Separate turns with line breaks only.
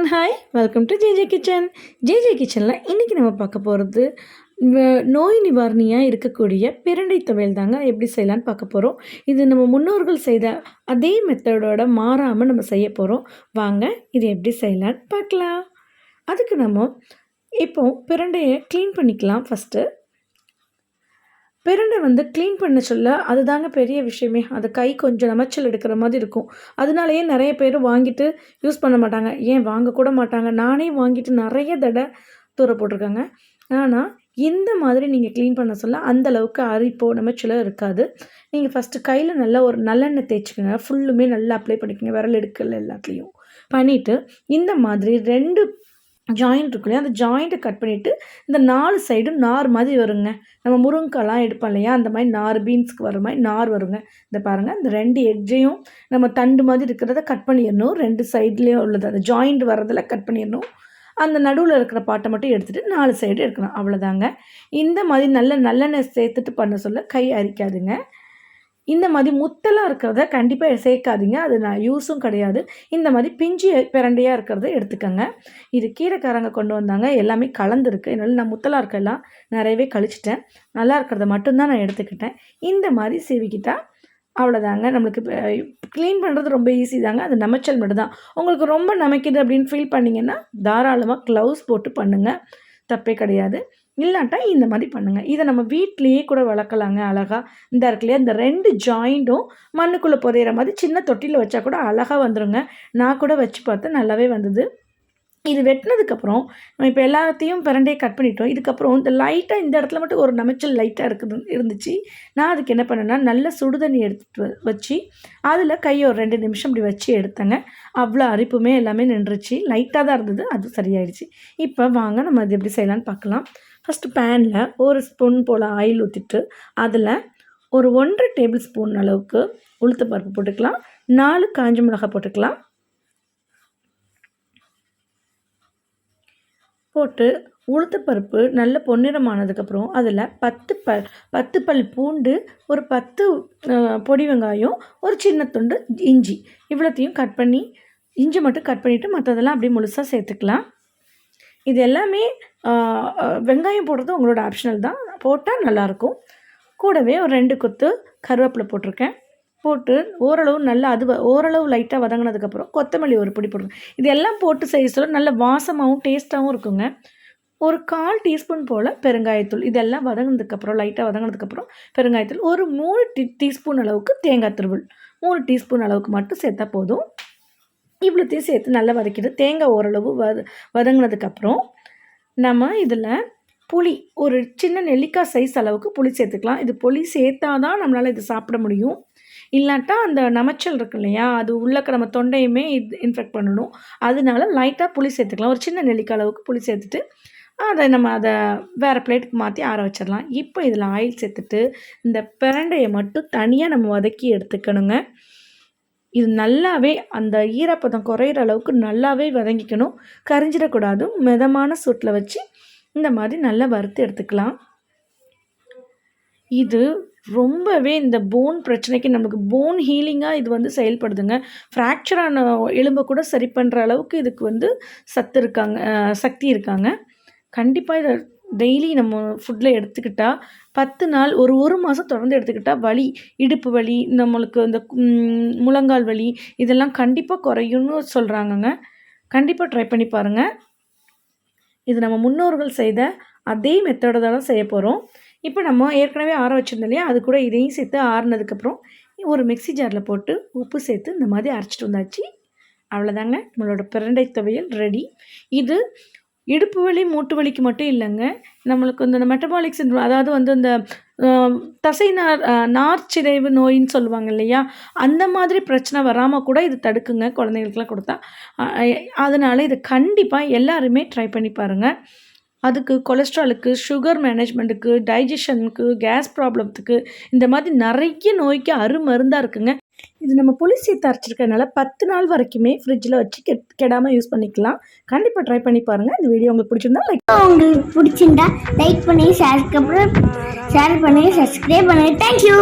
And hi, welcome to JJ kitchen. JJ கிச்சனில் இன்றைக்கி நம்ம பார்க்க போகிறது நோய் நிவாரணியாக இருக்கக்கூடிய பிரண்டை துவையல் தாங்க. எப்படி செய்யலான்னு பார்க்க போகிறோம். இது நம்ம முன்னோர்கள் செய்த அதே மெத்தடோட மாறாமல் நம்ம செய்ய போகிறோம். வாங்க இது எப்படி செய்யலான்னு பார்க்கலாம். அதுக்கு நம்ம இப்போது பிரண்டையை க்ளீன் பண்ணிக்கலாம். ஃபஸ்ட்டு பிரண்டை க்ளீன் பண்ண சொல்ல அதுதாங்க பெரிய விஷயமே. அது கை கொஞ்சம் நமைச்சல் எடுக்கிற மாதிரி இருக்கும். அதனாலேயே நிறைய பேர் வாங்கிட்டு யூஸ் பண்ண மாட்டாங்க. ஏன் வாங்கக்கூட மாட்டாங்க. நானே வாங்கிட்டு நிறைய தடவை தூர போட்டிருக்காங்க. ஆனால் இந்த மாதிரி நீங்கள் க்ளீன் பண்ண சொல்ல அந்தளவுக்கு அரிப்போ நமைச்சலோ இருக்காது. நீங்கள் ஃபஸ்ட்டு கையில் நல்லா ஒரு நல்லெண்ணெய் தேய்ச்சிக்கோங்க. ஃபுல்லுமே நல்லா அப்ளை பண்ணிக்கோங்க. விரல் எடுக்கல எல்லாத்துலேயும் பண்ணிவிட்டு இந்த மாதிரி 2 ஜாயிண்ட் இருக்கு இல்லையா, அந்த ஜாயிண்ட்டை கட் பண்ணிவிட்டு இந்த 4 சைடும் நார் மாதிரி வருங்க. நம்ம முருங்கைக்காலாம் எடுப்போம் இல்லையா, அந்த மாதிரி நார், பீன்ஸுக்கு வர மாதிரி நார் வருங்க. இந்த பாருங்கள், இந்த 2 எட்ஜையும் நம்ம தண்டு மாதிரி இருக்கிறத கட் பண்ணிடணும். 2 சைட்லேயும் உள்ளது அந்த ஜாயிண்ட் வரதில் கட் பண்ணிடணும். அந்த நடுவில் இருக்கிற பாட்டை மட்டும் எடுத்துகிட்டு 4 சைடு எடுக்கணும். அவ்வளோதாங்க. இந்த மாதிரி நல்லெண்ணெய் சேர்த்துட்டு பண்ண சொல்ல கை அரிக்காதுங்க. இந்த மாதிரி முத்தலாக இருக்கிறத கண்டிப்பாக சேர்க்காதீங்க. அது நான் யூஸும் கிடையாது. இந்த மாதிரி பிஞ்சு பிரண்டையாக இருக்கிறத எடுத்துக்கோங்க. இது கீரைக்காரங்க கொண்டு வந்தாங்க. எல்லாமே கலந்துருக்கு. அதனால் நான் முத்தலாக இருக்கலாம் நிறையவே கழிச்சிட்டேன். நல்லா இருக்கிறத மட்டும்தான் நான் எடுத்துக்கிட்டேன். இந்த மாதிரி சீவிக்கிட்டால் அவ்வளோதாங்க. நம்மளுக்கு க்ளீன் பண்ணுறது ரொம்ப ஈஸி தாங்க. அது நமைச்சல் மட்டும் தான். உங்களுக்கு ரொம்ப நமைக்குது அப்படின்னு ஃபீல் பண்ணிங்கன்னா தாராளமாக க்ளவுஸ் போட்டு பண்ணுங்கள், தப்பே கிடையாது. இல்லாட்டா இந்த மாதிரி பண்ணுங்கள். இதை நம்ம வீட்லேயே கூட வளர்க்கலாங்க அழகாக. இந்த இருக்குல்லையா, இந்த 2 ஜாயிண்ட்டும் மண்ணுக்குள்ளே புதையிற மாதிரி சின்ன தொட்டியில் வச்சா கூட அழகாக வந்துடுங்க. நான் கூட வச்சு பார்த்தேன், நல்லாவே வந்தது. இது வெட்டினதுக்கப்புறம் நம்ம இப்போ எல்லாத்தையும் பிரண்டையை கட் பண்ணிட்டோம். இதுக்கப்புறம் இந்த லைட்டாக இந்த இடத்துல மட்டும் ஒரு நமைச்சல் லைட்டாக இருந்துச்சு. நான் அதுக்கு என்ன பண்ணேன்னா நல்ல சுடுதண்ணி எடுத்துகிட்டு வச்சு அதில் கையை ஒரு 2 நிமிஷம் இப்படி வச்சு எடுத்தேங்க. அவ்வளோ அரிப்புமே எல்லாமே நின்றுச்சு. லைட்டாக தான் இருந்தது, அது சரியாயிடுச்சு. இப்போ வாங்க நம்ம அது எப்படி செய்யலான்னு பார்க்கலாம். ஃபஸ்ட்டு பேனில் 1 ஸ்பூன் போல் ஆயில் ஊற்றிட்டு அதில் ஒரு 1.5 டேபிள் ஸ்பூன் அளவுக்கு உளுத்தம்பருப்பு போட்டுக்கலாம். 4 காஞ்ச மிளகாய் போட்டுக்கலாம். போட்டு உளுத்தப்பருப்பு நல்ல பொன்னிறமானதுக்கப்புறம் அதில் 10 பல் பூண்டு, ஒரு 10 பொடி வெங்காயம், ஒரு சின்ன துண்டு இஞ்சி, இவ்வளோத்தையும் கட் பண்ணி இஞ்சி மட்டும் கட் பண்ணிவிட்டு மற்றதெல்லாம் அப்படியே முழுசாக சேர்த்துக்கலாம். இது எல்லாமே வெங்காயம் போடுறது உங்களோட ஆப்ஷனல் தான். போட்டால் நல்லாயிருக்கும். கூடவே ஒரு 2 கொத்து கருவேப்பிலை போட்டிருக்கேன். போட்டு ஓரளவு நல்லா ஓரளவு லைட்டாக வதங்கினதுக்கப்புறம் கொத்தமல்லி ஒரு பிடி போடுங்க. இது எல்லாம் போட்டு செய்ய சொல்ல நல்ல வாசமாகவும் டேஸ்ட்டாகவும் இருக்குங்க. ஒரு 1/4 டீஸ்பூன் போல் பெருங்காயத்தூள். இதெல்லாம் வதங்கினதுக்கப்புறம் லைட்டாக வதங்கினதுக்கப்புறம் பெருங்காயத்தூள், ஒரு 3 டீஸ்பூன் அளவுக்கு தேங்காய் துருவல், 3 டீஸ்பூன் அளவுக்கு மட்டும் சேர்த்தா போதும். இவ்வளோத்தையும் சேர்த்து நல்லா வதக்கிட்டு தேங்காய் ஓரளவு வதங்கினதுக்கப்புறம் நம்ம இதில் புளி, ஒரு சின்ன நெல்லிக்காய் சைஸ் அளவுக்கு புளி சேர்த்துக்கலாம். இது புளி சேர்த்தா தான் நம்மளால் இது சாப்பிட முடியும். இல்லாட்டா அந்த நமைச்சல் இருக்கு இல்லையா, அது உள்ளக்க நம்ம தொண்டையுமே இன்ஃபெக்ட் பண்ணணும். அதனால லைட்டாக புளி சேர்த்துக்கலாம். ஒரு சின்ன நெல்லிக்காய் அளவுக்கு புளி சேர்த்துட்டு அதை வேறு பிளேட்டுக்கு மாற்றி ஆற வச்சிடலாம். இப்போ இதில் ஆயில் சேர்த்துட்டு இந்த பிரண்டையை மட்டும் தனியாக நம்ம வதக்கி எடுத்துக்கணுங்க. இது நல்லாவே அந்த ஈரப்பதம் குறையிற அளவுக்கு நல்லாவே வதங்கிக்கணும். கரிஞ்சிடக்கூடாது. மிதமான சூட்டில் வச்சு இந்த மாதிரி நல்லா வறுத்து எடுத்துக்கலாம். இது ரொம்பவே இந்த போன் பிரச்சனைக்கு நமக்கு போன் ஹீலிங்காக இது செயல்படுதுங்க. ஃப்ராக்சரான எலும்பை கூட சரி பண்ணுற அளவுக்கு இதுக்கு சக்தி இருக்காங்க. கண்டிப்பாக இதை டெய்லி நம்ம ஃபுட்டில் எடுத்துக்கிட்டால் 10 நாள் ஒரு மாதம் தொடர்ந்து எடுத்துக்கிட்டால் வலி, இடுப்பு வலி, நம்மளுக்கு இந்த முழங்கால் வலி இதெல்லாம் கண்டிப்பாக குறையும்னு சொல்கிறாங்கங்க. கண்டிப்பாக ட்ரை பண்ணி பாருங்கள். இது நம்ம முன்னோர்கள் செய்த அதே மெத்தடோட தான் செய்ய போகிறோம். இப்போ நம்ம ஏற்கனவே ஆற வச்சுருந்தோம் இல்லையா, அது கூட இதையும் சேர்த்து ஆறுனதுக்கப்புறம் ஒரு மிக்ஸி ஜாரில் போட்டு உப்பு சேர்த்து இந்த மாதிரி அரைச்சிட்டு வந்தாச்சு. அவ்வளோதாங்க, நம்மளோட பிரண்டை துவையல் ரெடி. இது இடுப்பு வலி, மூட்டு வலிக்கு மட்டும் இல்லைங்க. நம்மளுக்கு இந்த மெட்டபாலிக் சிண்ட்ரோம், அதாவது இந்த தசை நார்ச்சிதைவு நோயின்னு சொல்லுவாங்க இல்லையா, அந்த மாதிரி பிரச்சனை வராமல் கூட இது தடுக்குங்க குழந்தைங்களுக்குலாம் கொடுத்தா. அதனால் இது கண்டிப்பாக எல்லாருமே ட்ரை பண்ணி பாருங்கள். அதுக்கு கொலஸ்ட்ராலுக்கு, சுகர் மேனேஜ்மெண்ட்டுக்கு, டைஜஷனுக்கு, கேஸ் ப்ராப்ளத்துக்கு, இந்த மாதிரி நிறைய நோய்க்கு அருமருந்தாக இருக்குங்க. இது நம்ம புளி சேர்த்து அரைச்சிருக்கனால 10 நாள் வரைக்குமே ஃப்ரிட்ஜில் வச்சு கெடாமல் யூஸ் பண்ணிக்கலாம். கண்டிப்பாக ட்ரை பண்ணி பாருங்கள். இந்த வீடியோ உங்களுக்கு பிடிச்சிருந்தா லைக்
பண்ணி ஷேர் பண்ணி சப்ஸ்கிரைப் பண்ணி தேங்க்யூ.